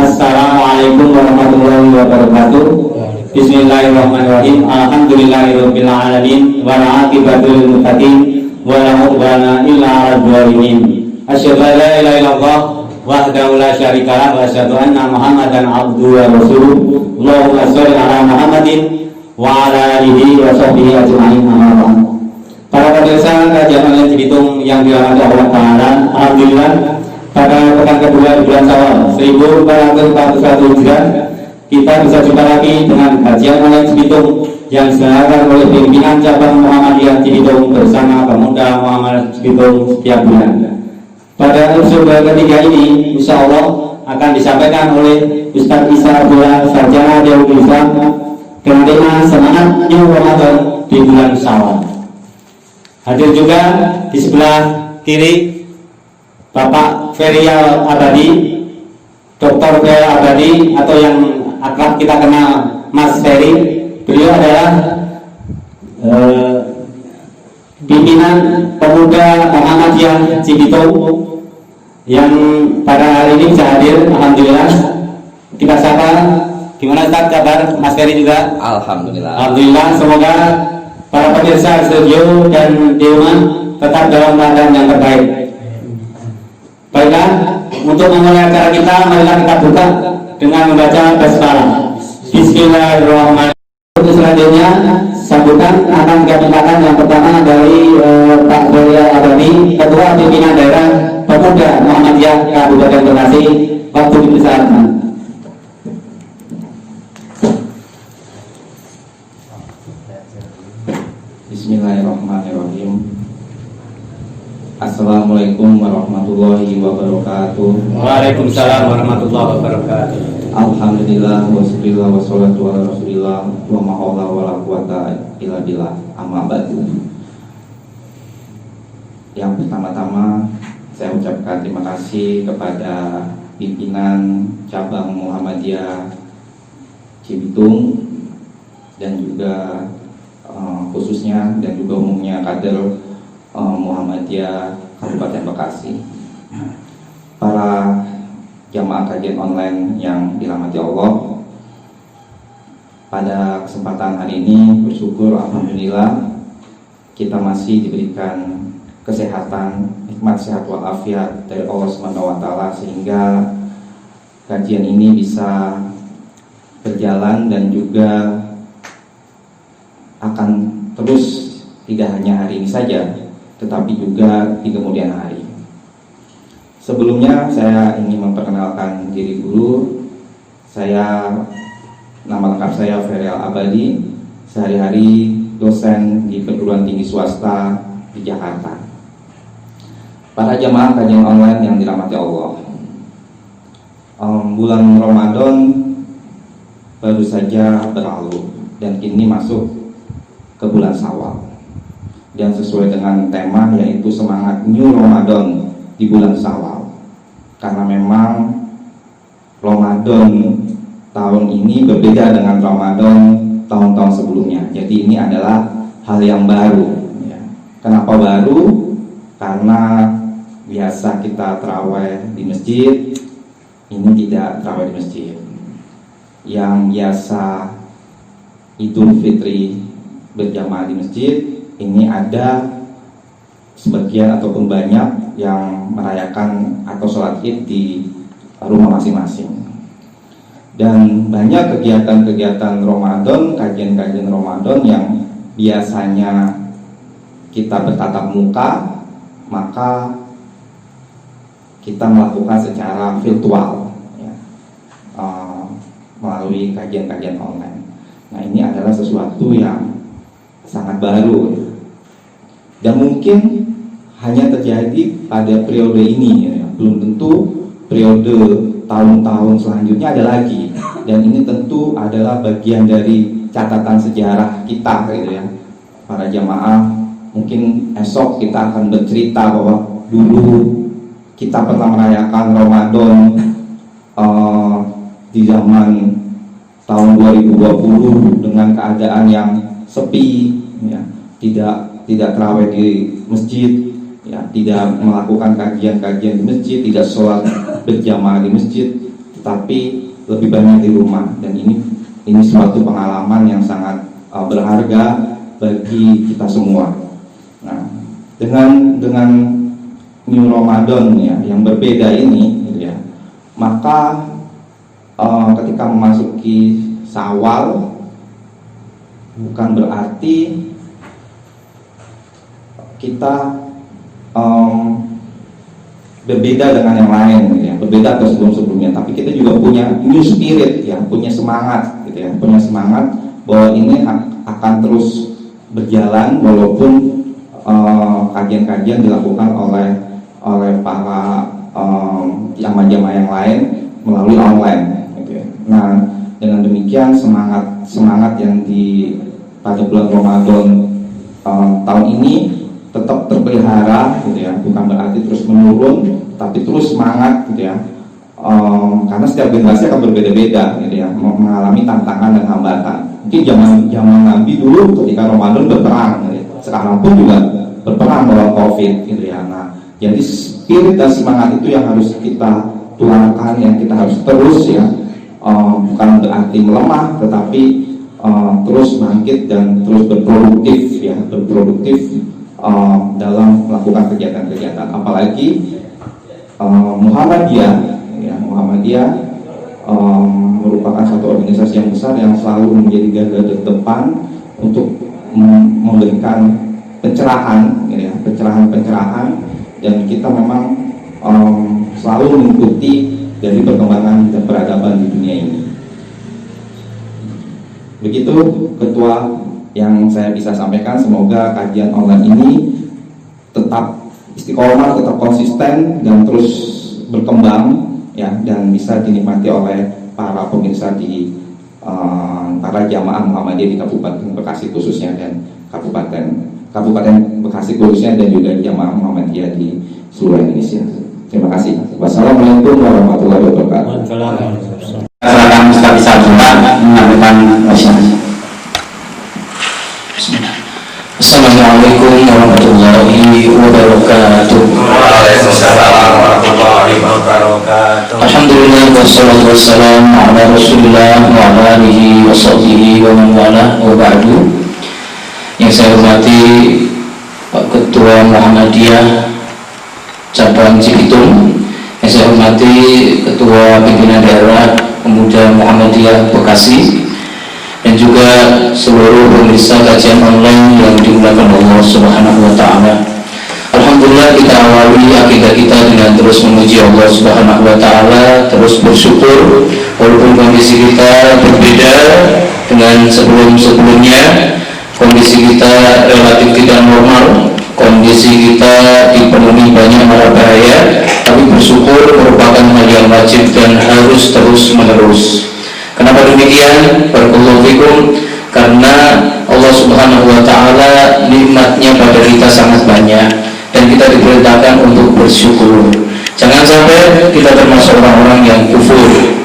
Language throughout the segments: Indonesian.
Assalamualaikum warahmatullahi wabarakatuh. Bismillahirrahmanirrahim. Alhamdulillahirabbil alamin wal aqibatu lil muttaqin wala udwana illa 'alal zalimin. Asyhadu an la ilaha illallah wahdahu la syarika lah wa asyhadu anna Muhammadan abduhu wa rasuluh. Allahumma shalli ala Muhammadin wa ala alihi wa sahbihi ajma'in. Amma ba'd. Para pemirsa kajian online Cibitung yang dirahmati Allah Ta'ala, alhamdulillah pada pekan kedua di bulan Syawal 1441 Hijriah kita bisa jumpa lagi dengan kajian online Cibitung yang diselenggarakan oleh pimpinan cabang Muhammadiyah Cibitung bersama pemuda Muhammadiyah Cibitung setiap bulan. Pada episode ketiga ini, insya Allah akan disampaikan oleh Ustaz Isa Abdullah, Sarjana Teologi Islam, dengan tema Semangat New Ramadan di bulan Syawal. Hadir juga di sebelah kiri Bapak Ferial Abadi, Dr. Ferial Abadi atau yang akrab kita kenal Mas Ferry. Beliau adalah pimpinan pemuda Muhammadiyah Cibitung yang pada hari ini bisa hadir. Alhamdulillah. Kita sapa, gimana Ustaz kabar Mas Ferry juga? Alhamdulillah. Alhamdulillah. Semoga para pemirsa studio dan di rumah tetap dalam keadaan yang terbaik. Baiklah, untuk memulai acara kita, marilah kita buka dengan membaca basmalah. Bismillahirrahmanirrahim. Untuk selanjutnya, sambutan akan kami mintakan yang pertama dari Pak Ferial Abadi, Ketua Pimpinan Daerah Pemuda Muhammadiyah Kabupaten Bekasi. Waktu dipersilakan. Bismillahirrahmanirrahim. Assalamualaikum warahmatullahi wabarakatuh. Waalaikumsalam warahmatullahi wabarakatuh. Alhamdulillah wassalatu wassalatu ala rasulillah wa ma haula wala quwata illa billah. Amma ba'du. Yang pertama-tama saya ucapkan terima kasih kepada pimpinan cabang Muhammadiyah Cibitung dan juga khususnya dan juga umumnya kader Muhammadiyah Kabupaten Bekasi. Para jamaah kajian online yang dirahmati Allah, pada kesempatan hari ini bersyukur alhamdulillah kita masih diberikan kesehatan, nikmat sehat walafiat dari Allah SWT, sehingga kajian ini bisa berjalan dan juga akan terus, tidak hanya hari ini saja tetapi juga di kemudian hari. Sebelumnya saya ingin memperkenalkan diri dulu. Nama lengkap saya Ferial Abadi, sehari-hari dosen di perguruan tinggi swasta di Jakarta. Para jamaah kajian online yang dirahmati Allah, bulan Ramadan baru saja berlalu dan kini masuk ke bulan Syawal. Dan sesuai dengan tema, yaitu semangat New Ramadan di bulan Syawal. Karena memang Ramadan tahun ini berbeda dengan Ramadan tahun-tahun sebelumnya. Jadi ini adalah hal yang baru ya. Kenapa baru? Karena biasa kita tarawih di masjid, ini tidak tarawih di masjid. Yang biasa Idul Fitri berjamaah di masjid, ini ada sebagian ataupun banyak yang merayakan atau sholat id di rumah masing-masing. Dan banyak kegiatan-kegiatan Ramadan, kajian-kajian Ramadan yang biasanya kita bertatap muka, maka kita melakukan secara virtual ya, melalui kajian-kajian online. Nah, ini adalah sesuatu yang sangat baru ya. Dan mungkin hanya terjadi pada periode ini ya. Belum tentu periode tahun-tahun selanjutnya ada lagi. Dan ini tentu adalah bagian dari catatan sejarah kita gitu ya. Para jamaah, mungkin esok kita akan bercerita bahwa dulu kita pernah merayakan Ramadan di zaman tahun 2020 dengan keadaan yang sepi ya, tidak tarawih di masjid ya, tidak melakukan kajian-kajian di masjid, tidak sholat berjamaah di masjid. tetapi lebih banyak di rumah, dan ini suatu pengalaman yang sangat berharga bagi kita semua. Nah, dengan New Ramadan ya yang berbeda ini gitu ya, maka ketika memasuki Syawal bukan berarti kita berbeda dengan yang lain gitu ya, berbeda dari sebelum-sebelumnya, tapi kita juga punya new spirit ya, punya semangat gitu ya, punya semangat bahwa ini akan terus berjalan walaupun kajian-kajian dilakukan oleh para jamaah-jamaah yang lain melalui online gitu ya. Nah, dengan demikian semangat yang pada bulan Ramadan tahun ini tetap terpelihara gitu ya, bukan berarti terus menurun, tapi terus semangat gitu ya, karena setiap generasi akan berbeda-beda gitu ya, mengalami tantangan dan hambatan. Mungkin zaman Nabi dulu ketika Ramadan berperang gitu ya, sekarang pun juga berperang melawan COVID gitu ya. Nah, jadi spirit dan semangat itu yang harus kita tuangkan, yang kita harus terus ya, bukan berarti melemah, tetapi terus bangkit dan terus berproduktif ya, dalam melakukan kegiatan-kegiatan. Apalagi Muhammadiyah ya, merupakan satu organisasi yang besar yang selalu menjadi garda terdepan untuk memberikan pencerahan ya, pencerahan, dan kita memang selalu mengikuti dari perkembangan dan peradaban di dunia ini. Begitu Ketua yang saya bisa sampaikan. Semoga kajian online ini tetap istiqomah, tetap konsisten dan terus berkembang ya, dan bisa dinikmati oleh para pemirsa di para jamaah Muhammadiyah di Kabupaten Bekasi khususnya, dan Kabupaten Bekasi khususnya, dan juga jamaah Muhammadiyah di seluruh Indonesia. Terima kasih. Wassalamualaikum warahmatullahi wabarakatuh. Silakan Ustaz Isa menyampaikan wasiat. Assalamualaikum warahmatullahi wabarakatuh. Waalaikumsalam warahmatullahi wabarakatuh. Alhamdulillah wassalatu wassalamu ala Rasulillah wa ala alihi wa sahbihi wa man wala wa ba'du. Yang saya hormati Pak Ketua Muhammadiyah Cabang Cibitung, yang saya hormati Ketua Pimpinan Daerah Pemuda Muhammadiyah Bekasi, dan juga seluruh pemirsa kajian online yang dimuliakan Allah Subhanahu wa Ta'ala. Alhamdulillah, kita awali akidah kita dengan terus memuji Allah Subhanahu wa Ta'ala, terus bersyukur walaupun kondisi kita berbeda dengan sebelum-sebelumnya. Kondisi kita relatif tidak normal, kondisi kita dipenuhi banyak mara bahaya, tapi bersyukur merupakan hal yang wajib dan harus terus menerus. Kenapa demikian? Barakallahu fikum. Karena Allah Subhanahu wa Ta'ala nikmatnya pada kita sangat banyak, dan kita diperintahkan untuk bersyukur. Jangan sampai kita termasuk orang-orang yang kufur.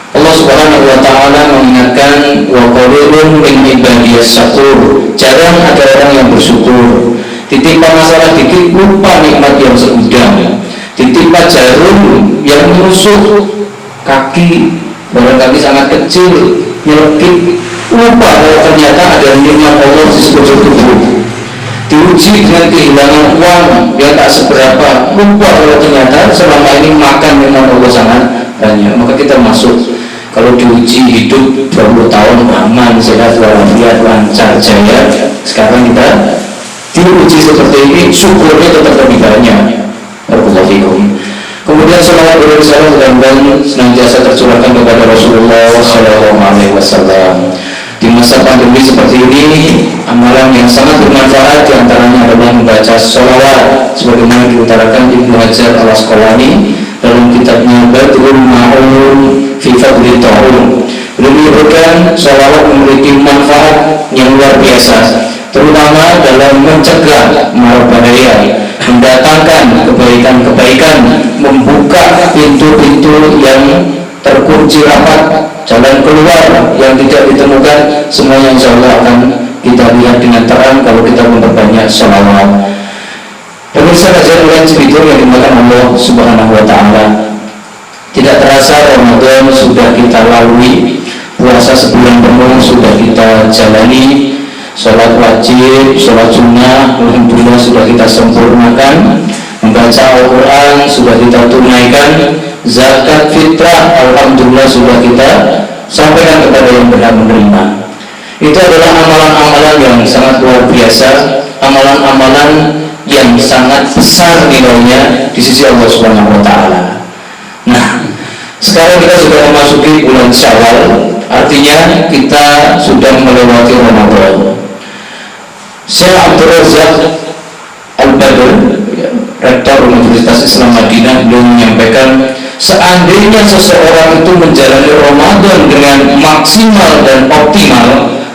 Allah Subhanahu wa Ta'ala mengingatkan, wa qalilun min ibadiyas syakur. Jarang ada orang yang bersyukur. Ditimpa masalah dikit lupa nikmat yang segudang. Ditimpa jarum yang menusuk kaki, barangkali sangat kecil, nyelekit, lupa kalau ternyata ada nikmat Allah di sekujur tubuh. Diuji dengan kehilangan uang yang tak seberapa, lupa kalau ternyata selama ini makan nikmat Allah sangat banyak. Maka kita masuk, kalau diuji hidup 20 tahun aman, sehat, walafiat, lancar, jaya. Sekarang kita diuji seperti ini, syukurnya tetap lebih banyak. Barakallahu fikum. Kemudian salawat bersalam dan senantiasa tercurahkan kepada Rasulullah SAW. Di masa pandemi seperti ini, amalan yang sangat bermanfaat diantaranya adalah membaca sholawat, sebagaimana diutarakan Ibnu Hajar al-Asqalani dalam kitabnya Badrul Ma'un fi Fadli Ta'un. Beliau menyebutkan sholawat memiliki manfaat yang luar biasa, terutama dalam mencegah mara bahaya, mendatangkan kebaikan-kebaikan, membuka pintu-pintu yang terkunci rapat, jalan keluar yang tidak ditemukan, semuanya insya Allah akan kita lihat dengan terang kalau kita memperbanyak sholawat. Pemirsa kajian online Cibitung yang dimuliakan Allah Subhanahu wa Ta'ala, Tidak terasa Ramadan sudah kita lalui, puasa sebulan penuh sudah kita jalani, sholat wajib, sholat sunnah, alhamdulillah sudah kita sempurnakan, membaca Al-Quran sudah kita tunaikan, zakat fitrah alhamdulillah sudah kita sampaikan kepada yang benar menerima. Itu adalah amalan-amalan yang sangat luar biasa, amalan-amalan yang sangat besar nilainya di sisi Allah Subhanahu wa Ta'ala. Nah, sekarang kita sudah memasuki bulan Syawal, artinya kita sudah melewati Ramadan. Syekh Abdul Razak Al-Badr, Rektor Universitas Islam Madinah, beliau menyampaikan, seandainya seseorang itu menjalani Ramadan dengan maksimal dan optimal,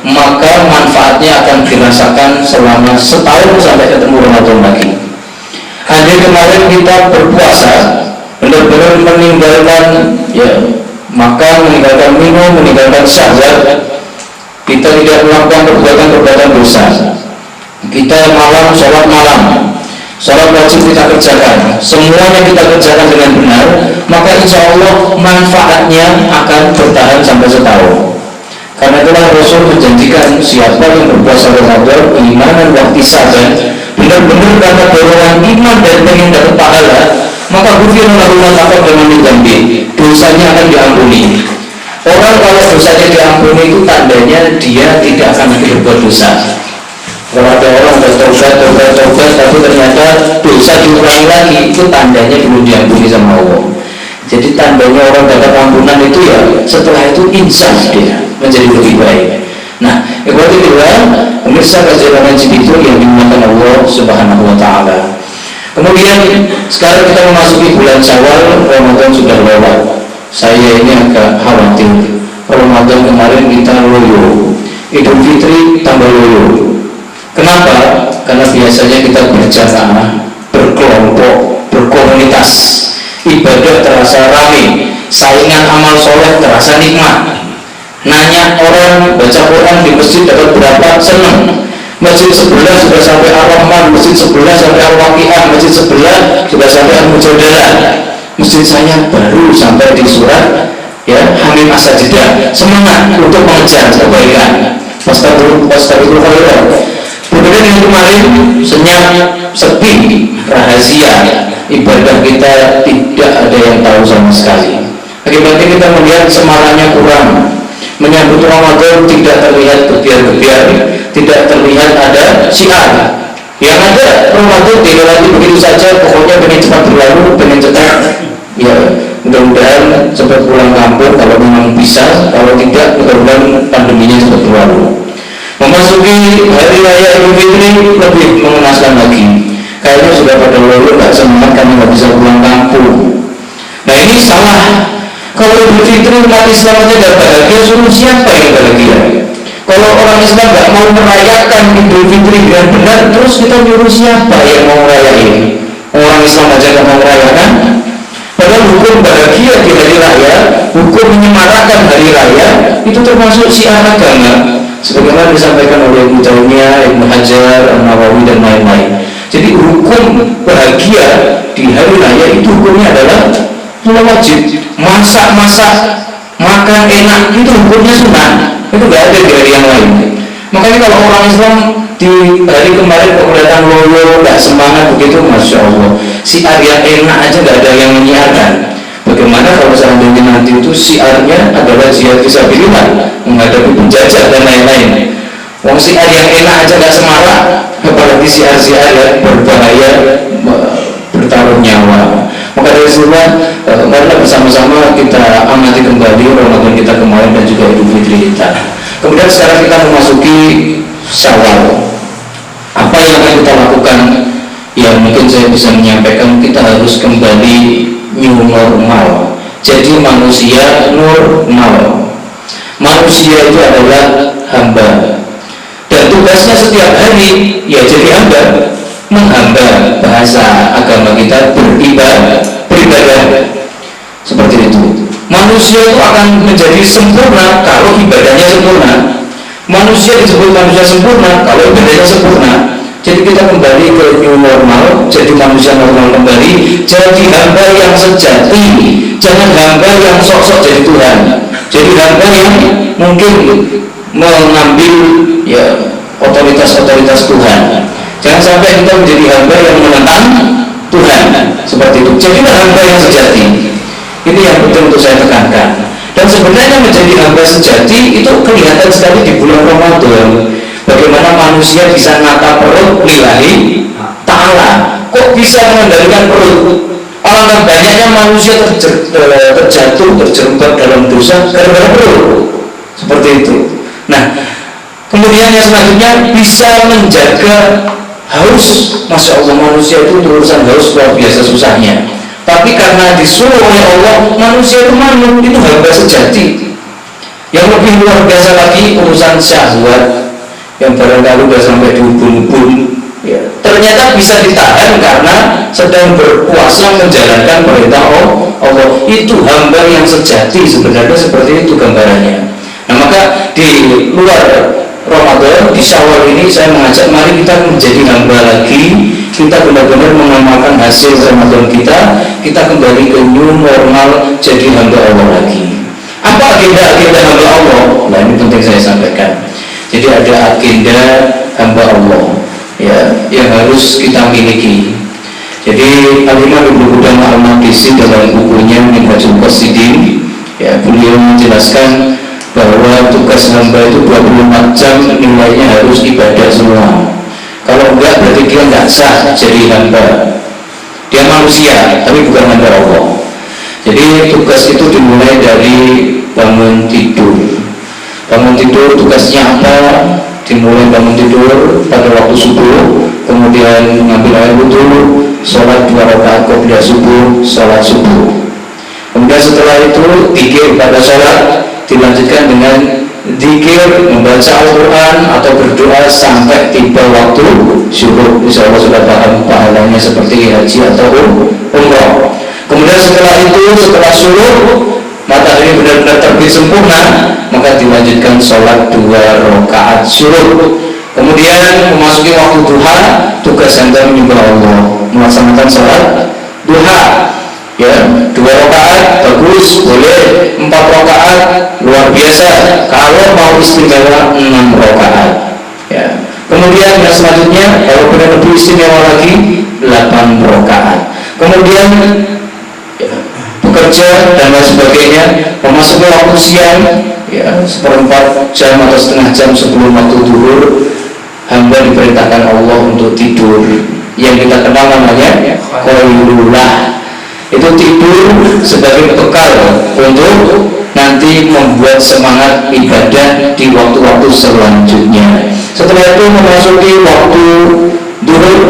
maka manfaatnya akan dirasakan selama setahun sampai ketemu Ramadan lagi. Andai kemarin kita berpuasa, benar-benar meninggalkan makan, meninggalkan minum, meninggalkan syahwat, kita tidak melakukan perbuatan-perbuatan dosa, kita sholat wajib kita kerjakan, semuanya kita kerjakan dengan benar, maka insya Allah manfaatnya akan bertahan sampai setahun. Karena itulah Rasul menjanjikan siapa yang berpuasa Ramadan imanan wa ihtisaban, benar-benar karena dorongan iman dan pengen dapat pahala, maka ghufira lahu ma taqaddama min dzambi, dosanya akan diampuni. Orang kalau dosanya diampuni itu tandanya dia tidak akan lagi berbuat dosa. Kalau ada orang bertobat tapi ternyata dosa diulangi lagi, itu tandanya belum diampuni sama Allah. Jadi tandanya orang dapat ampunan itu ya setelah itu insaf dia menjadi lebih baik. Nah, ikhwatillah, pemirsa kajian ngaji itu yang dimuliakan Allah Subhanahu wa Ta'ala. Kemudian sekarang kita memasuki bulan Syawal, Ramadan sudah lewat. Saya ini agak khawatir. Ramadan kemarin kita loyo, Idul Fitri tambah loyo. Kenapa? Karena biasanya kita berjamaah, berkelompok, berkomunitas, ibadah terasa ramai, saingan amal soleh terasa nikmat. Nanya orang baca Quran di masjid dapat berapa, senang. Masjid sebelah sudah sampai Ar-Rahman, masjid sebelah sampai Al-Waqi'ah, masjid sebelah sudah sampai Al-Mujadalah. Masjid saya baru sampai di surat Hamim As-Sajdah. Semangat untuk mengejar kebaikan. Astagfirullah. Berbeda dengan kemarin, senyap, sepi, rahasia, ibadah kita tidak ada yang tahu sama sekali. Akibatnya kita melihat semangatnya kurang. Menyambut Ramadan tidak terlihat gebiar-gebiar, tidak terlihat ada syiar. Yang ada Ramadan dilewati begitu saja, pokoknya pengen cepat berlalu, pengen cepat. Ya, mudah-mudahan cepat pulang kampung kalau memang bisa, kalau tidak mudah-mudahan pandeminya cepat berlalu. Memasuki hari raya Idul Fitri lebih mengenaskan lagi. Kayaknya sudah pada lalu nggak semangat karena nggak bisa pulang kampung. Nah ini salah. Kalau Idul Fitri umat Islam aja gak bahagia, suruh siapa yang bahagia? Kalau orang Islam gak mau merayakan Idul Fitri dengan benar, terus kita nyuruh siapa yang mau merayakan? Orang Islam aja gak mau merayakan. Padahal hukum bahagia di hari raya, hukum menyemarakan hari raya, itu termasuk syiar agama, sebagaimana disampaikan oleh Ibnu Taimiyah, Ibnu Hajar, An-Nawawi dan lain-lain. Jadi hukum bahagia di hari raya itu hukumnya adalah wajib. Masak-masak, makan enak, itu hukumnya sunnah. Itu nggak ada di hari yang lain. Makanya kalau orang Islam di hari kemarin kelihatan loyo, nggak semangat begitu, masya Allah. Siar yang enak aja nggak ada yang menyiarkan. Bagaimana kalau seandainya nanti itu siarnya adalah jihad fisabilillah, menghadapi penjajah dan lain-lain. Wong siar yang enak aja nggak semarak, apalagi siar-siar yang berbahaya, bertaruh nyawa. Maka dari situlah marilah bersama-sama kita amati kembali Ramadan kita kemarin dan juga Idul Fitri kita. Kemudian sekarang kita memasuki Syawal. Apa yang akan kita lakukan? Ya mungkin saya bisa menyampaikan kita harus kembali new normal. Jadi manusia normal. Manusia itu adalah hamba. Dan tugasnya setiap hari ya jadi hamba. Menghamba, bahasa agama kita beribadah seperti itu. Manusia itu akan menjadi sempurna kalau ibadahnya sempurna. Manusia disebut manusia sempurna kalau ibadahnya sempurna. Jadi kita kembali ke new normal, jadi manusia normal kembali, jadi hamba yang sejati, Jangan hamba yang sok-sok jadi Tuhan. Jadi hamba yang mungkin mengambil ya otoritas Tuhan. Jangan sampai kita menjadi hamba yang menentang Tuhan seperti itu. Jadilah hamba yang sejati. Ini yang penting untuk saya tekankan. Dan sebenarnya menjadi hamba sejati itu kelihatan sekali di bulan Ramadan. Bagaimana manusia bisa nata perut lillahi ta'ala. Kok bisa mengendalikan perut? Alangkah banyaknya manusia terjatuh, terjerembab dalam dosa gara-gara perut. Seperti itu. Nah, kemudian yang selanjutnya bisa menjaga haus. Masya Allah, manusia itu urusan haus luar biasa susahnya. Tapi karena disuruh oleh Allah, manusia itu manut, itu hamba sejati. Yang lebih luar biasa lagi urusan syahwat yang barangkali sudah sampai diubun-ubun, ya, ternyata bisa ditahan karena sedang berpuasa menjalankan perintah Allah. Itu hamba yang sejati sebenarnya, seperti itu gambarannya. Nah, maka di luar Ramadan, di Syawal ini saya mengajak mari kita menjadi hamba lagi. Kita benar-benar mengamalkan hasil Ramadan kita kembali ke new normal, jadi hamba Allah lagi. Apa agenda hamba Allah? Nah, ini penting saya sampaikan. Jadi ada agenda hamba Allah ya, yang harus kita miliki. Jadi Al-Imam Ibnu Qudamah Al-Maqdisi dalam bukunya Minhajul Qasidin ya, beliau menjelaskan bahwa tugas hamba itu 24 jam nilainya harus ibadah semua. Kalau enggak berarti dia enggak sah jadi hamba. Dia manusia tapi bukan hamba Allah. Jadi tugas itu dimulai dari bangun tidur. Bangun tidur tugasnya apa? Dimulai bangun tidur pada waktu subuh, kemudian mengambil air wudu, sholat 2 rakaat qobliyah subuh, sholat subuh. Kemudian setelah itu zikir pada sholat, dilanjutkan dengan zikir, membaca Al-Quran atau berdoa sampai tiba waktu syukur. Insya Allah sudah paham pahalanya seperti haji atau umrah. Kemudian setelah itu, setelah syukur, matahari benar-benar terbit sempurna, maka dilanjutkan sholat 2 rakaat syukur. Kemudian memasuki waktu duha, tugas hamba menyembah Allah, melaksanakan sholat duha. Ya, 2 rakaat bagus, boleh 4 rakaat luar biasa. Kalau mau istimewa 6 rakaat. Ya. Kemudian yang selanjutnya kalau benar lebih istimewa lagi 8 rakaat. Kemudian ya, bekerja dan lain sebagainya. Memasuki waktu siang, ya 1/4 jam atau setengah jam sebelum waktu zuhur, hamba diperintahkan Allah untuk tidur. Yang kita kenal namanya qailullah. Itu tidur sebagai bekal untuk nanti membuat semangat ibadah di waktu-waktu selanjutnya. Setelah itu memasuki waktu zuhur,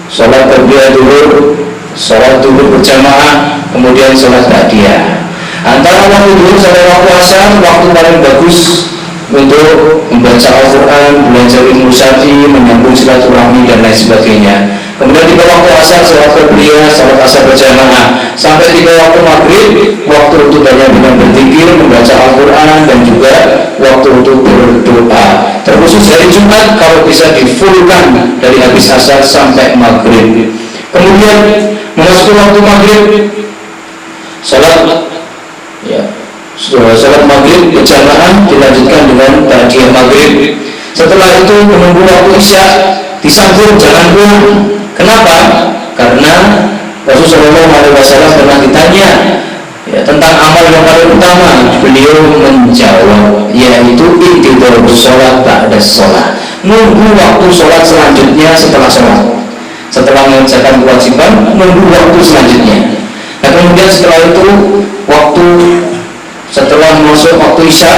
sholat qobliyah zuhur, sholat zuhur berjamaah, kemudian sholat ba'diyah. Antara waktu zuhur sampai waktu asar, waktu paling bagus untuk membaca Al-Quran, belajar ilmu syar'i, menyambung silaturahmi dan lain sebagainya. Kemudian tiba waktu asar, sholat qobliyah, sholat asar berjamaah, sampai tiba waktu maghrib, waktu untuk banyak-banyak berzikir, membaca Al-Quran, dan juga waktu untuk berdoa. Terkhusus hari Jumat kalau bisa difulkan dari habis asar sampai maghrib. Kemudian memasuki waktu maghrib, sholat maghrib berjamaah dilanjutkan dengan ba'diyah maghrib. Setelah itu menunggu waktu isya, disambung jangan pulang. Kenapa? Karena Rasulullah SAW pernah ditanya ya, tentang amal yang paling utama. Beliau menjawab, yaitu intidharus sholat ba'da sholat, nunggu waktu sholat selanjutnya setelah sholat. Setelah mengerjakan kewajiban, nunggu waktu selanjutnya. Nah, kemudian setelah itu setelah masuk waktu isya,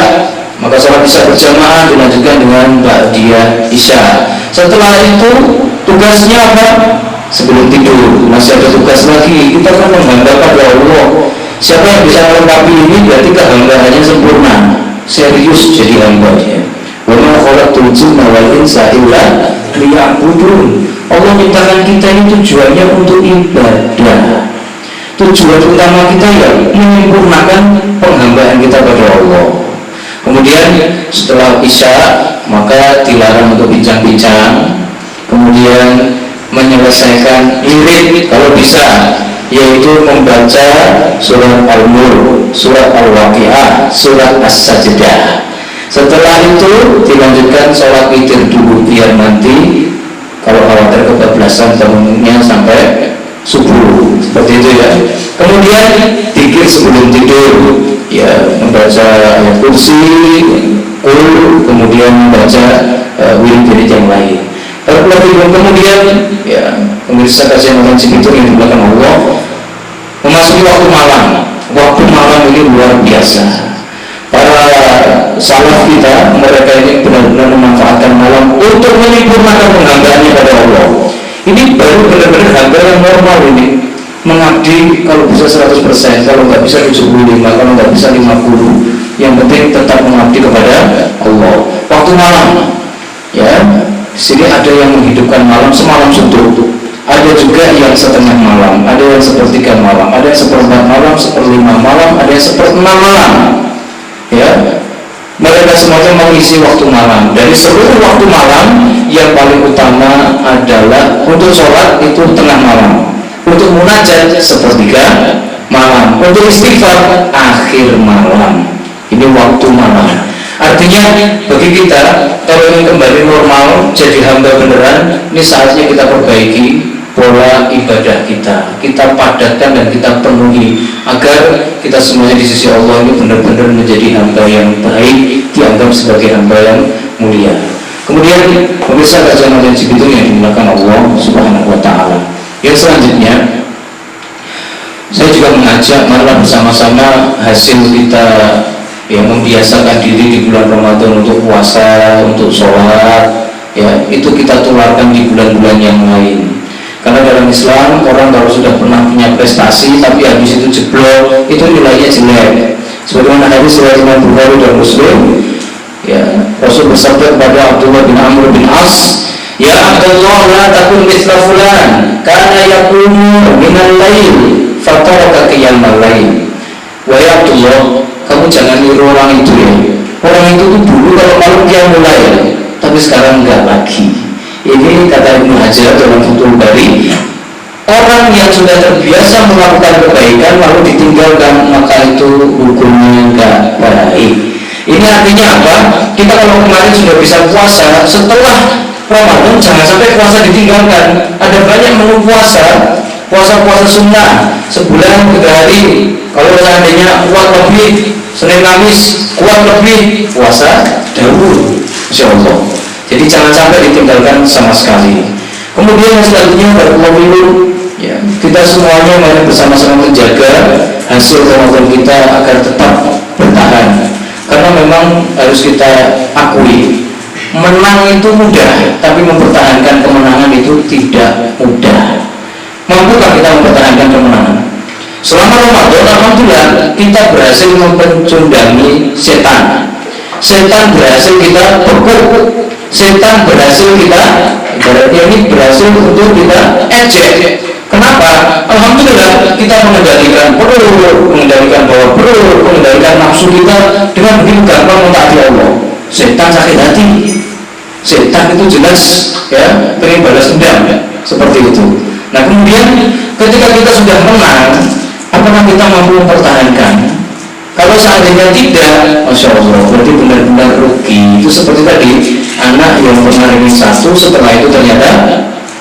maka sholat isya berjamaah dilanjutkan dengan ba'diyah isya. Setelah itu tugasnya apa? Sebelum tidur masih ada tugas lagi. Kita kan menghamba pada Allah. Siapa yang bisa melengkapi ini berarti kehambaannya sempurna, serius jadi hambanya. Wa ma khalaqtul jinna wal insa illa liya'budun. Allah menciptakan kita ini tujuannya untuk ibadah. Tujuan utama kita ya menyempurnakan penghambaan kita pada Allah. Kemudian setelah isya maka dilarang untuk bincang-bincang. Kemudian menyelesaikan irit kalau bisa yaitu membaca surat Al-Mulk, surat Al-Waqiah, surat As-Sajdah. Setelah itu dilanjutkan sholat witir dulu, biar nanti kalau khawatir kebablasan bangunnya sampai subuh, seperti itu ya. Kemudian zikir sebelum tidur, ya, membaca ayat kursi, kemudian membaca wirid-wirid yang lain. Kemudian ya, pemirsa kajian wajib itu yang dilakukan Allah, memasuki waktu malam. Waktu malam ini luar biasa. Para salaf kita, mereka ini benar-benar memanfaatkan malam untuk menyempurnakan penghambaannya pada Allah. Ini baru benar-benar hamba yang normal ini, mengabdi kalau bisa 100%, kalau nggak bisa 75, kalau nggak bisa 50, yang penting tetap mengabdi kepada Allah. Waktu malam, ya, sini ada yang menghidupkan malam semalam suntuk, ada juga yang setengah malam, ada yang sepertiga malam, ada yang seperempat malam, seperlima malam, ada yang seperenam malam. Ya, mereka semuanya mengisi waktu malam. Dari seluruh waktu malam, yang paling utama adalah untuk sholat itu tengah malam, untuk munajat sepertiga malam, untuk istighfar akhir malam. Ini waktu malam. Artinya bagi kita, kalau ingin kembali normal jadi hamba beneran, ini saatnya kita perbaiki pola ibadah kita padatkan dan kita penuhi agar kita semuanya di sisi Allah ini benar-benar menjadi hamba yang baik, dianggap sebagai hamba yang mulia. Kemudian pemirsa kajian wajib itu yang dimuliakan Allah Subhanahu wa Ta'ala. Yang selanjutnya, saya juga mengajak marilah bersama-sama hasil kita yang membiasakan diri di bulan Ramadan untuk puasa, untuk sholat, ya, itu kita tularkan di bulan-bulan yang lain. Karena dalam Islam orang kalau sudah pernah punya prestasi tapi habis itu jeblok, itu nilainya jelek. Sebagaimana hadis riwayat Imam Bukhari dan Muslim, ya, Rasul bersabda kepada Abdullah bin Amr bin As, "Ya Abdullah, la takun mithla fulan, kana yaqumu minal lail, fataraka qiyamal lail." Wahai Abdullah, kamu jangan niru orang itu ya. Orang itu tuh dulu kalau malam dia mulai, tapi sekarang enggak lagi. Ini kata Ibnu Hajar dalam Fathul Bari, orang yang sudah terbiasa melakukan kebaikan lalu ditinggalkan, maka itu hukumnya enggak baik. Ini artinya apa? Kita kalau kemarin sudah bisa puasa, setelah Ramadan jangan sampai puasa ditinggalkan. Ada banyak menu puasa sunnah, sebulan 3 hari. Kalau seandainya kuat lebih, Senin Kamis kuat lebih, puasa dahulu, Insya Allah. Jadi jangan sampai ditinggalkan sama sekali. Kemudian yang selanjutnya pemilu, ya, kita semuanya mari bersama-sama menjaga hasil Ramadan kita agar tetap bertahan. Karena memang harus kita akui, menang itu mudah, tapi mempertahankan kemenangan itu tidak mudah. Mampukah kita mempertahankan kemenangan? Selama Ramadan, alhamdulillah kita berhasil mempercundangi setan. Setan berhasil kita bekuk, setan berhasil kita, ibaratnya ini berhasil untuk kita ejek. Kenapa? Alhamdulillah kita mengendalikan perut, mengendalikan bawah perut, mengendalikan nafsu kita dengan begitu gampang mentaati Allah. Setan sakit hati, setan itu jelas ya pengen balas dendam ya, seperti itu. Nah kemudian ketika kita sudah menang, apakah kita mampu mempertahankan? Kalau seandainya tidak, Masya Allah, berarti benar-benar rugi. Itu seperti tadi, anak yang pernah ranking 1, setelah itu ternyata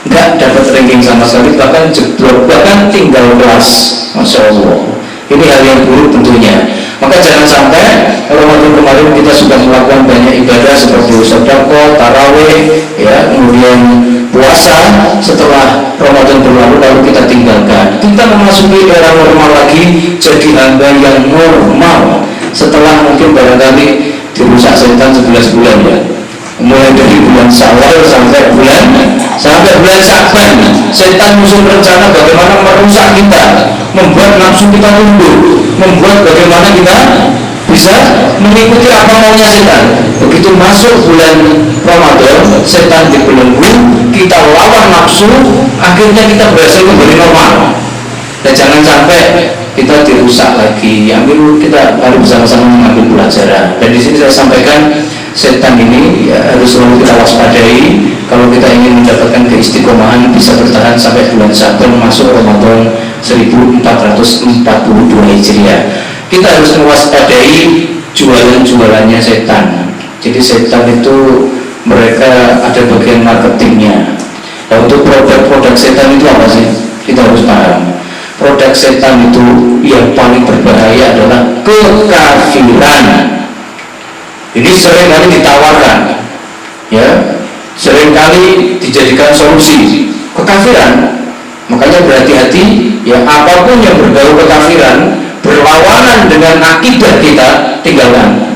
nggak dapat ranking sama sekali, bahkan jeblok, bahkan tinggal kelas. Masya Allah, ini hal yang buruk tentunya. Maka jangan sampai Ramadan kemarin kita sudah melakukan banyak ibadah seperti sedekah, tarawih, ya, kemudian puasa. Setelah Ramadan berlalu lalu kita tinggalkan, kita memasuki era normal lagi, jadi hamba yang normal. Setelah mungkin barangkali dirusak setan 11 bulan ya, mulai dari bulan Syawal sampai bulan Sya'ban, setan musuh rencana bagaimana merusak kita, membuat nafsu kita tumbuh, membuat bagaimana kita bisa mengikuti apa maunya setan. Begitu masuk bulan Ramadan, setan dibelenggu, kita lawan nafsu, akhirnya kita berhasil kembali normal. Dan jangan sampai kita dirusak lagi. Kita harus bersama-sama mengambil pelajaran. Dan di sini saya sampaikan, setan ini ya, harus selalu kita waspadai kalau kita ingin mendapatkan keistiqomahan bisa bertahan sampai bulan Sya'ban masuk Ramadan 1442 Hijriah. Kita harus mewaspadai jualan-jualannya setan. Jadi setan itu mereka ada bagian marketingnya. Nah, untuk produk-produk setan itu apa sih? Kita harus paham. Produk setan itu yang paling berbahaya adalah kekafiran. Ini seringkali ditawarkan, ya, seringkali dijadikan solusi kekafiran. Makanya berhati-hati, ya, apapun yang berbau kekafiran berlawanan dengan akidah kita, tinggalkan.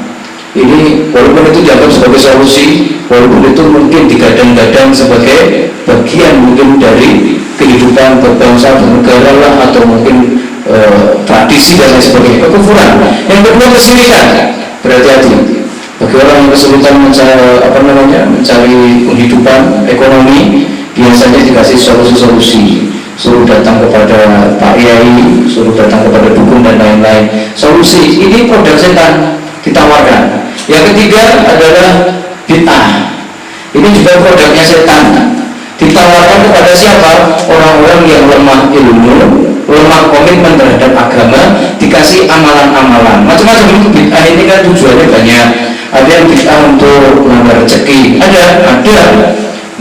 Ini walaupun itu dianggap sebagai solusi, walaupun itu mungkin digadang-gadang sebagai bagian mungkin dari kehidupan berbangsa bernegara lah, atau mungkin tradisi dan lain sebagainya, kekufuran. Yang kedua kesyirikan. Berhati-hati bagi orang yang kesulitan mencari penghidupan ekonomi, biasanya dikasih solusi-solusi, suruh datang kepada Pak Yai, suruh datang kepada dukun dan lain-lain. Solusi ini produk setan ditawarkan. Yang ketiga adalah bid'ah. Ini juga produknya setan. Ditawarkan kepada siapa? Orang-orang yang lemah ilmu, lemah komitmen terhadap agama, dikasih amalan-amalan. Macam-macam. Bid'ah ini kan tujuannya banyak. Ada yang bid'ah untuk menambah rezeki. Ada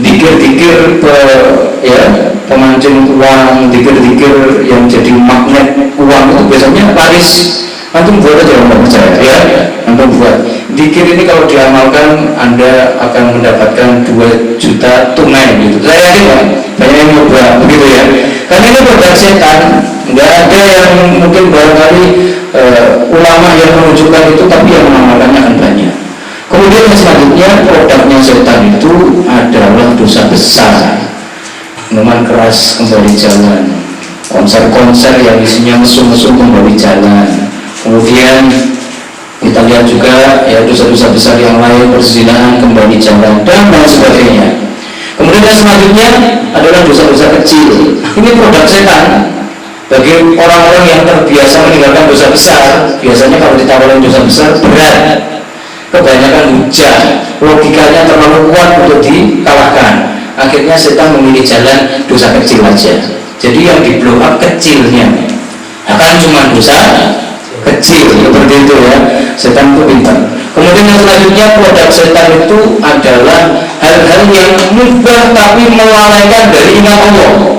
dikir-dikir ya, pemancing uang, dikir-dikir yang jadi magnet uang itu biasanya laris. Antum buat aja, orang percaya ya, antum buat. Dikir ini kalau diamalkan Anda akan mendapatkan 2 juta tunai gitu. Saya yakin Pak, banyak yang nyoba begitu ya. Karena ini produk setan. Nggak ada yang mungkin barangkali ulama yang menunjukkan itu, tapi yang mengamalkannya akan banyak. Kemudian yang selanjutnya, produknya setan itu adalah dosa besar. Minuman keras kembali jalan, konser-konser yang isinya mesum-mesum kembali jalan. Kemudian kita lihat juga ya dosa-dosa besar yang lain, perzinahan kembali jalan dan lain sebagainya. Kemudian yang selanjutnya adalah dosa-dosa kecil. Ini produk setan. Bagi orang-orang yang terbiasa meninggalkan dosa besar, biasanya kalau ditawarin dosa besar berat, kebanyakan hujah, logikanya terlalu kuat untuk dikalahkan. Akhirnya setan memilih jalan dosa kecil aja. Jadi yang di blow up kecilnya, akan cuma dosa kecil, seperti itu ya. Setan itu pintar. Kemudian yang selanjutnya, produk setan itu adalah hal-hal yang mubah tapi melalaikan dari ingat Allah.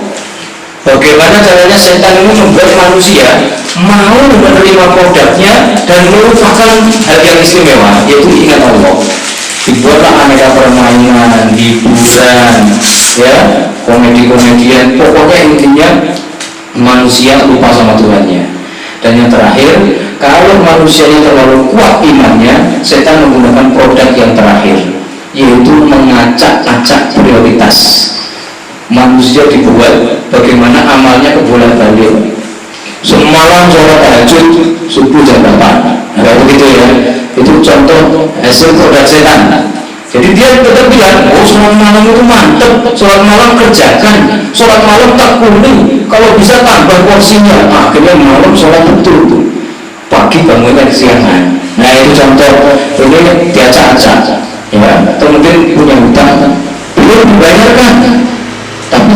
Bagaimana caranya setan ini membuat manusia mau menerima produknya dan melupakan hal yang istimewa, yaitu ingat Allah. Dibuatlah aneka permainan, hiburan, ya, komedi-komedian. Pokoknya intinya manusia lupa sama Tuhannya. Dan yang terakhir, kalau manusianya terlalu kuat imannya, setan menggunakan produk yang terakhir, yaitu mengacak-acak prioritas. Manusia dibuat bagaimana amalnya kebolak-balik. Semalam sholat tahajud, subuh jam 8. Nah, begitu ya. Itu contoh hasil produk setan. Jadi dia tetap bilang, oh sholat malam itu mantap, sholat malam kerjakan, sholat malam tak kuning, kalau bisa tambah porsinya. Akhirnya malam sholat betul, pagi bangunnya kesiangan. Nah itu contoh, ini diacak-acak, ya. Atau mungkin punya hutang, belum dibayarkan, tapi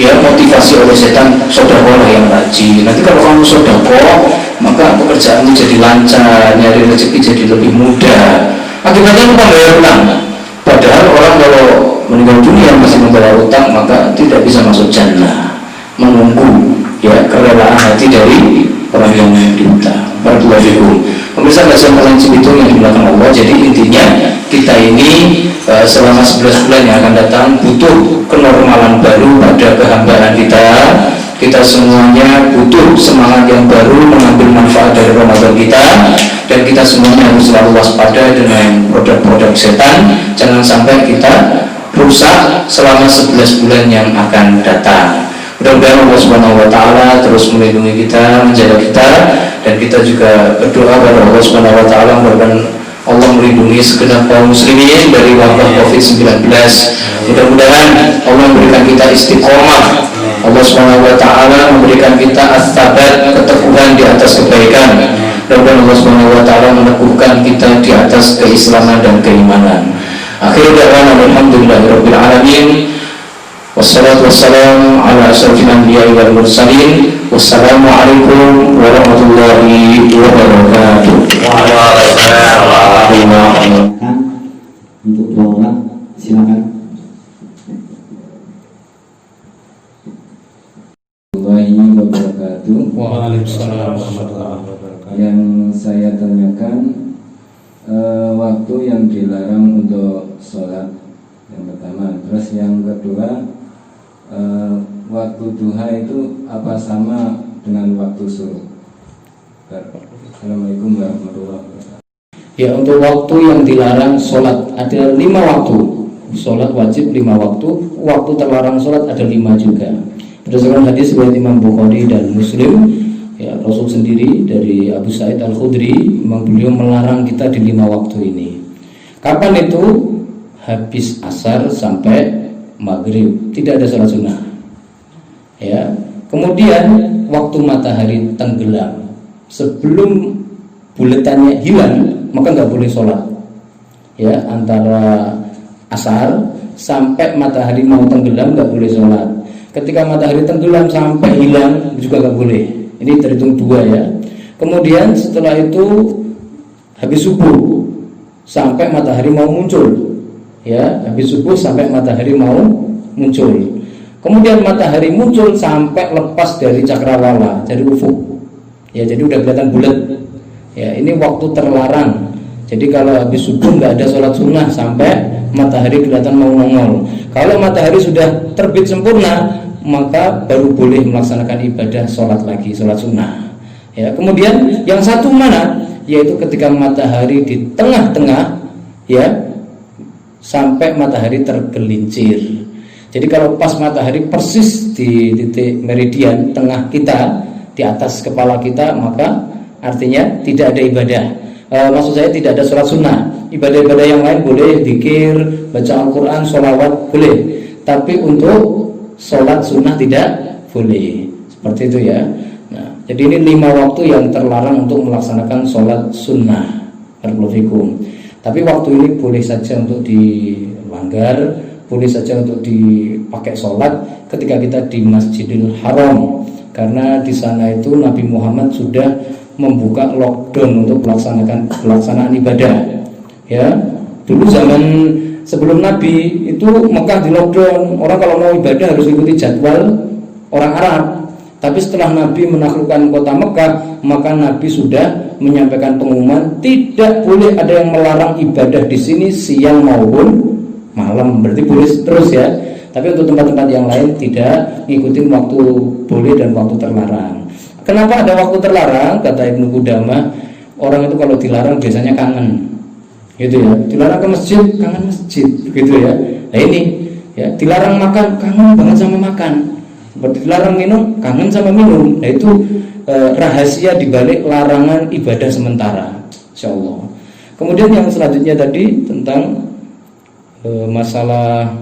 ya motivasi oleh setan, sodakoh yang rajin. Nanti kalau kamu sodakoh, maka pekerjaanmu jadi lancar, nyari rezeki jadi lebih mudah. Akibatnya lupa bayar utang. Padahal orang kalau meninggal dunia masih membayar utang, maka tidak bisa masuk jannah. Menunggu ya kerelaan hati dari orang yang diutang. Barakallahu. Pemirsa kajian prinsip itu yang dilakukan Allah. Jadi intinya kita ini selama 11 bulan yang akan datang butuh kenormalan baru pada kehambaan kita. Kita semuanya butuh semangat yang baru mengambil manfaat dari Ramadan kita, dan kita semuanya harus selalu waspada dengan produk-produk setan. Jangan sampai kita rusak selama 11 bulan yang akan datang. Mudah-mudahan Allah Subhanahu wa taala terus melindungi kita, menjaga kita, dan kita juga berdoa kepada Allah Subhanahu wa taala mudah-mudahan Allah melindungi segenap kaum muslimin dari wabah Covid-19. Mudah-mudahan Allah memberikan kita istiqomah. Allah Subhanahu wa taala memberikan kita as-sabat, keteguhan di atas kebaikan. Mudah-mudahan Allah Subhanahu wa taala meneguhkan kita di atas keislaman dan keimanan. Akhir da'wana alhamdulillahirabbil alamin. Wassalatu wassalamu ala asyrofil anbiya'i wal mursalin. Wassalamualaikum warahmatullahi wabarakatuh. Waalaikumsalam warahmatullahi wabarakatuh. Untuk dua orang, silakan. Warahmatullahi wabarakatuh. Waalaikumsalam warahmatullahi wabarakatuh. Yang saya tanyakan, waktu yang dilarang untuk sholat yang pertama, terus yang kedua, waktu duha itu apa sama dengan waktu suruh? Assalamualaikum warahmatullahi wabarakatuh. Ya, untuk waktu yang dilarang sholat ada 5 waktu. Sholat wajib 5 waktu. Waktu terlarang sholat ada 5 juga. Berdasarkan hadis riwayat Imam Bukhari dan Muslim, ya, Rasul sendiri dari Abu Sa'id Al-Khudri, memang beliau melarang kita di 5 waktu ini. Kapan itu? Habis asar sampai maghrib, tidak ada sholat sunnah. Ya. Kemudian waktu matahari tenggelam, sebelum buletannya hilang, maka nggak boleh sholat. Ya, antara asar sampai matahari mau tenggelam nggak boleh sholat. Ketika matahari tenggelam sampai hilang juga nggak boleh. Ini terhitung 2 ya. Kemudian setelah itu habis subuh sampai matahari mau muncul. Ya, habis subuh sampai matahari mau muncul. Kemudian matahari muncul sampai lepas dari cakrawala, dari ufuk. Ya, jadi udah kelihatan bulat. Ya, ini waktu terlarang. Jadi kalau habis subuh nggak ada sholat sunnah sampai matahari kelihatan mau nongol. Kalau matahari sudah terbit sempurna, maka baru boleh melaksanakan ibadah sholat lagi, sholat sunnah. Ya, kemudian yang satu mana? Yaitu ketika matahari di tengah-tengah, ya, sampai matahari tergelincir. Jadi kalau pas matahari persis di titik meridian tengah kita, di atas kepala kita, maka artinya tidak ada ibadah. Maksud saya tidak ada sholat sunnah. Ibadah-ibadah yang lain boleh, zikir, baca Al-Quran, sholawat boleh. Tapi untuk sholat sunnah tidak boleh. Seperti itu ya. Nah, jadi ini 5 waktu yang terlarang untuk melaksanakan sholat sunnah. Barakallahu. Tapi waktu ini boleh saja untuk dilanggar, boleh saja untuk dipakai sholat ketika kita di Masjidil Haram. Karena di sana itu Nabi Muhammad sudah membuka lockdown untuk pelaksanaan ibadah. Ya, dulu zaman sebelum Nabi itu Mekah di lockdown. Orang kalau mau ibadah harus ikuti jadwal orang Arab. Tapi setelah Nabi menaklukkan kota Mekah, maka Nabi sudah menyampaikan pengumuman tidak boleh ada yang melarang ibadah di sini siang maupun malam. Berarti boleh terus ya. Tapi untuk tempat-tempat yang lain tidak, ngikutin waktu boleh dan waktu terlarang. Kenapa ada waktu terlarang? Kata Ibnu Qudamah, orang itu kalau dilarang biasanya kangen, gitu ya. Dilarang ke masjid, kangen masjid, gitu ya. Nah ini, ya, dilarang makan, kangen banget sama makan. Seperti dilarang minum, kangen sama minum. Nah itu rahasia dibalik larangan ibadah sementara, insya Allah. Kemudian yang selanjutnya tadi tentang masalah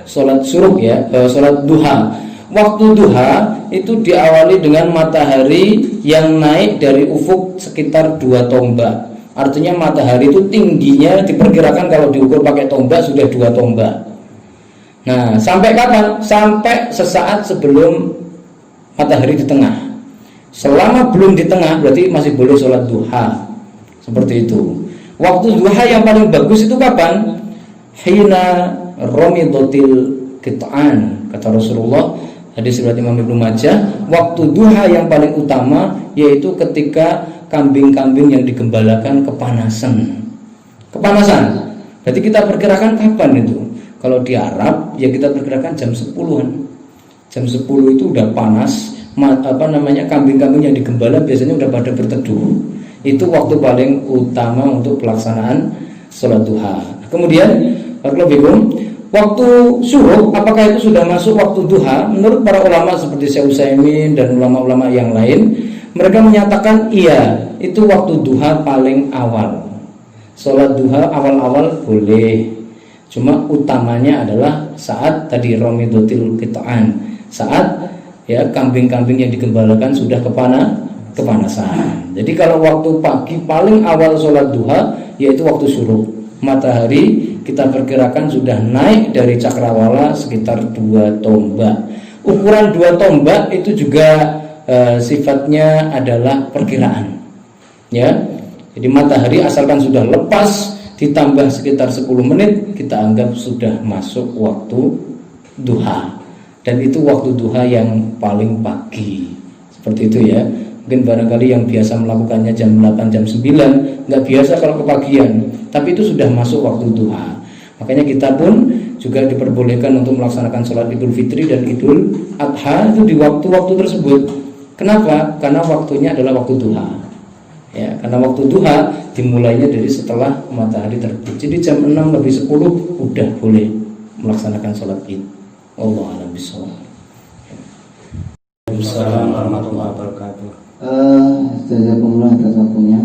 sholat syuruk ya, sholat duha. Waktu duha itu diawali dengan matahari yang naik dari ufuk sekitar 2 tombak. Artinya matahari itu tingginya diperkirakan kalau diukur pakai tombak sudah 2 tombak. Nah, sampai kapan? Sampai sesaat sebelum matahari di tengah. Selama belum di tengah berarti masih boleh sholat duha. Seperti itu. Waktu duha yang paling bagus itu kapan? Hina romidotil qit'an, kata Rasulullah, hadis riwayat Imam Ibnu Majah. Waktu duha yang paling utama yaitu ketika kambing-kambing yang digembalakan kepanasan. Kepanasan. Berarti kita perkirakan kapan itu? Kalau di Arab ya kita perkirakan jam 10-an. Jam 10 itu udah panas. Kambing-kambing yang digembala biasanya udah pada berteduh. Itu waktu paling utama untuk pelaksanaan sholat duha. Kemudian waktu syuruk, apakah itu sudah masuk waktu duha? Menurut para ulama seperti Syekh Utsaimin dan ulama-ulama yang lain, mereka menyatakan iya, itu waktu duha paling awal. Sholat duha awal-awal boleh, cuma utamanya adalah saat tadi romidotil qit'an, saat ya kambing-kambing yang digembalakan sudah kepanasan. Jadi kalau waktu pagi paling awal sholat duha yaitu waktu syuruk. Matahari kita perkirakan sudah naik dari cakrawala sekitar 2 tombak. Ukuran 2 tombak itu juga sifatnya adalah perkiraan. Ya. Jadi matahari asalkan sudah lepas ditambah sekitar 10 menit kita anggap sudah masuk waktu duha. Dan itu waktu duha yang paling pagi. Seperti itu ya. Mungkin barangkali yang biasa melakukannya jam 8, jam 9 nggak biasa kalau kepagian. Tapi itu sudah masuk waktu duha. Makanya kita pun juga diperbolehkan untuk melaksanakan sholat Idul Fitri dan Idul Adha itu di waktu-waktu tersebut. Kenapa? Karena waktunya adalah waktu duha. Ya, karena waktu duha dimulainya dari setelah matahari terbit. Jadi jam 6 lebih 10 udah boleh melaksanakan sholat Id. Allah a'lam bishawab. Assalamualaikum warahmatullahi wabarakatuh. Jazakumullah atas waktunya.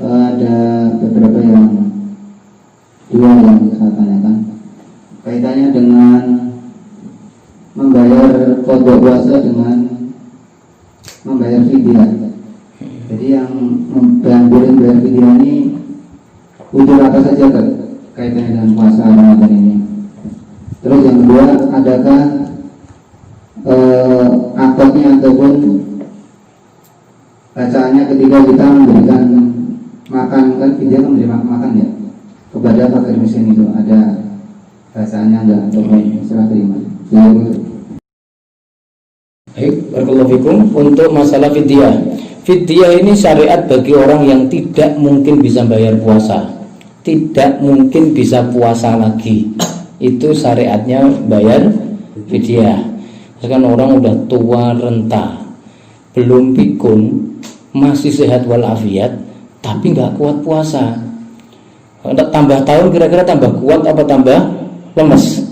Ada beberapa dua yang saya tanyakan kaitannya dengan membayar qada puasa dengan membayar fidyah. Jadi yang boleh bayar fidyah ini unsur apa saja kaitannya dengan puasa Ramadan ini. Terus yang kedua, adakah akadnya ataupun bacaannya ketika kita memberikan makan, kan fidyah memberi makan ya kepada fakir miskin, itu ada bacaannya enggak ataupun serah terima? Baik, barakallahu fikum. Untuk masalah fidyah, fidyah ini syariat bagi orang yang tidak mungkin bisa bayar puasa, tidak mungkin bisa puasa lagi. Itu syariatnya bayar fidyah. Misalkan orang udah tua renta, belum pikun, masih sehat walafiat, tapi nggak kuat puasa. Tambah tahun kira-kira tambah kuat apa tambah lemes?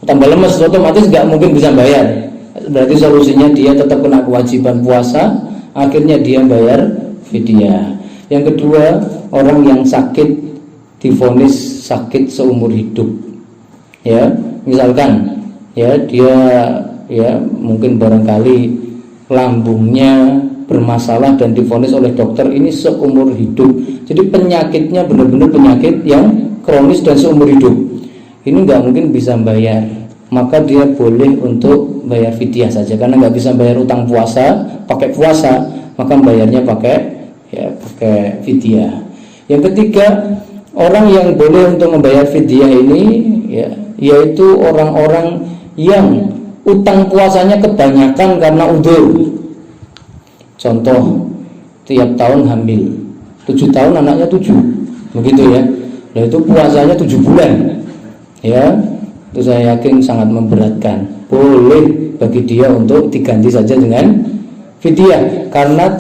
Tambah lemes, otomatis nggak mungkin bisa bayar. Berarti solusinya dia tetap kena kewajiban puasa, akhirnya dia bayar fidyah. Yang kedua, orang yang sakit divonis sakit seumur hidup. Ya, misalkan ya dia mungkin barangkali lambungnya bermasalah dan divonis oleh dokter ini seumur hidup. Jadi penyakitnya benar-benar penyakit yang kronis dan seumur hidup. Ini nggak mungkin bisa bayar, maka dia boleh untuk bayar fidyah saja, karena nggak bisa bayar utang puasa pakai puasa, maka bayarnya pakai fidyah. Yang ketiga, orang yang boleh untuk membayar fidyah ini yaitu orang-orang yang utang puasanya kebanyakan karena udzur. Contoh, tiap tahun hamil 7 tahun anaknya 7, begitu ya. Nah itu puasanya 7 bulan, ya. Itu saya yakin sangat memberatkan. Boleh bagi dia untuk diganti saja dengan fidyah, karena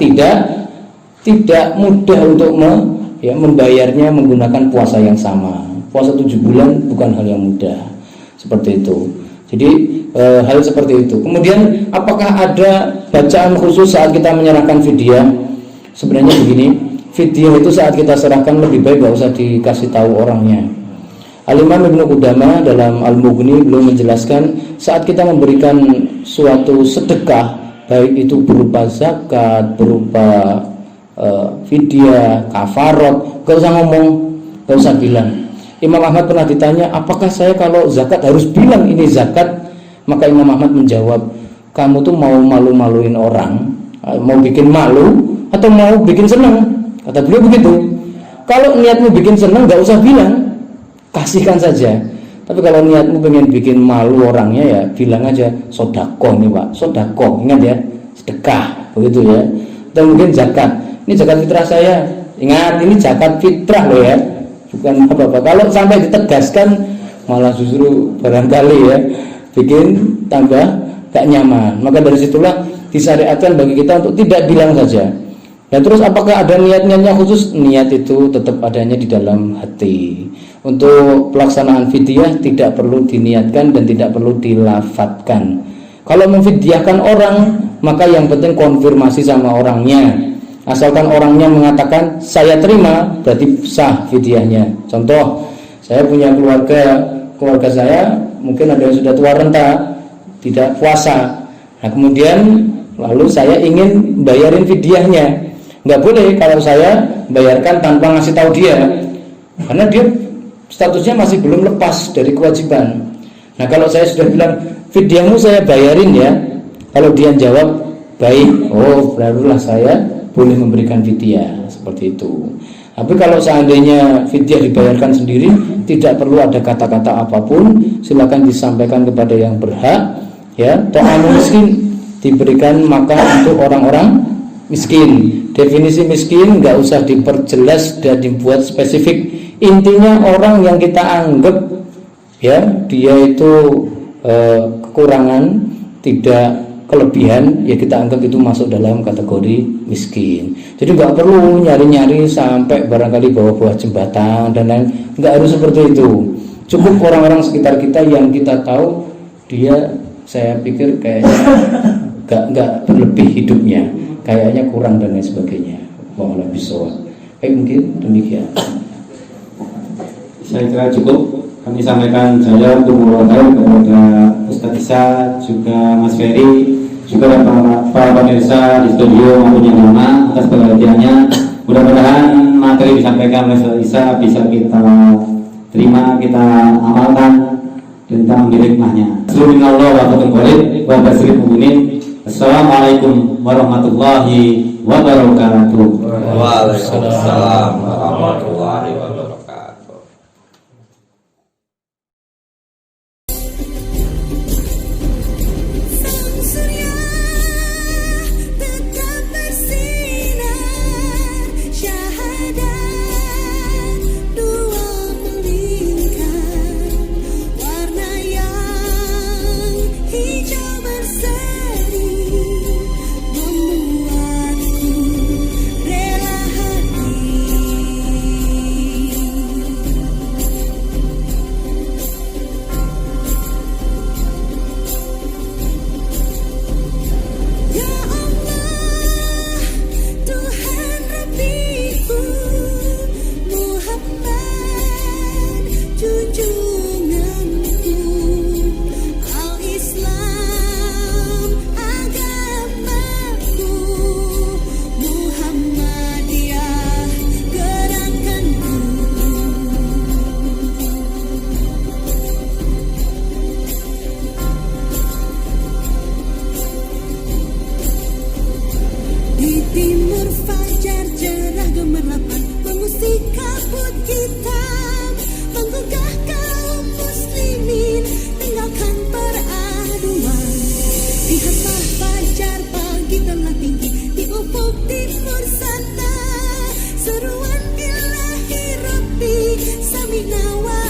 tidak mudah untuk membayarnya menggunakan puasa yang sama. Puasa 7 bulan bukan hal yang mudah, seperti itu. Jadi hal seperti itu. Kemudian apakah ada bacaan khusus saat kita menyerahkan fidyah? Sebenarnya begini, fidyah itu saat kita serahkan lebih baik gak usah dikasih tahu orangnya. Al-Imam Ibnu Qudamah dalam Al-Mughni belum menjelaskan saat kita memberikan suatu sedekah, baik itu berupa zakat, berupa fidyah, kafarot, gak usah ngomong, gak usah bilang. Imam Ahmad pernah ditanya, apakah saya kalau zakat harus bilang ini zakat? Maka Imam Ahmad menjawab, kamu tuh mau malu-maluin orang, mau bikin malu atau mau bikin senang? Kata beliau begitu. Kalau niatmu bikin senang gak usah bilang, kasihkan saja. Tapi kalau niatmu pengen bikin malu orangnya, ya bilang aja sodakoh nih pak, sodakoh, ingat ya, sedekah, begitu ya. Atau mungkin zakat, ini zakat fitrah saya, ingat ini zakat fitrah loh ya, bukan apa-apa. Kalau sampai ditegaskan malah justru barangkali ya bikin tambah gak nyaman. Maka dari situlah disyariatkan bagi kita untuk tidak bilang saja. Ya terus apakah ada niat-niatnya khusus? Niat itu tetap adanya di dalam hati. Untuk pelaksanaan fidyah tidak perlu diniatkan dan tidak perlu dilafatkan. Kalau memfidyahkan orang, maka yang penting konfirmasi sama orangnya. Asalkan orangnya mengatakan saya terima, berarti sah fidyahnya. Contoh, saya punya keluarga saya mungkin ada yang sudah tua renta, tidak puasa. Nah kemudian lalu saya ingin bayarin fidyahnya. Nggak boleh kalau saya bayarkan tanpa ngasih tahu dia, karena dia statusnya masih belum lepas dari kewajiban. Nah kalau saya sudah bilang fidyahmu saya bayarin ya, kalau dia jawab baik, oh barulah saya boleh memberikan fidyah, seperti itu. Tapi kalau seandainya fidyah dibayarkan sendiri, tidak perlu ada kata-kata apapun, silakan disampaikan kepada yang berhak, ya. Ta'amul miskin, diberikan makan untuk orang-orang miskin. Definisi miskin nggak usah diperjelas dan dibuat spesifik. Intinya orang yang kita anggap ya dia itu kekurangan, tidak kelebihan, ya kita anggap itu masuk dalam kategori miskin. Jadi nggak perlu nyari-nyari sampai barangkali bawah-bawah jembatan dan lain, nggak harus seperti itu. Cukup orang-orang sekitar kita yang kita tahu dia, saya pikir kayaknya nggak berlebih hidupnya, kayaknya kurang dan lain sebagainya. Wallahu bisawab. Mungkin demikian. Saya kira cukup. Kami sampaikan saja untuk mewakili kepada Ustaz Isa, juga Mas Ferry, juga para pemirsa di studio maupun yang lama atas perhatiannya. Mudah-mudahan materi disampaikan oleh Ustaz Isa bisa kita terima, kita amalkan dan kita ambil hikmahnya. Assalamualaikum warahmatullahi wabarakatuh. Waalaikumsalam warahmatullahi wabarakatuh. Seruan ilahi Rabbi Samina wa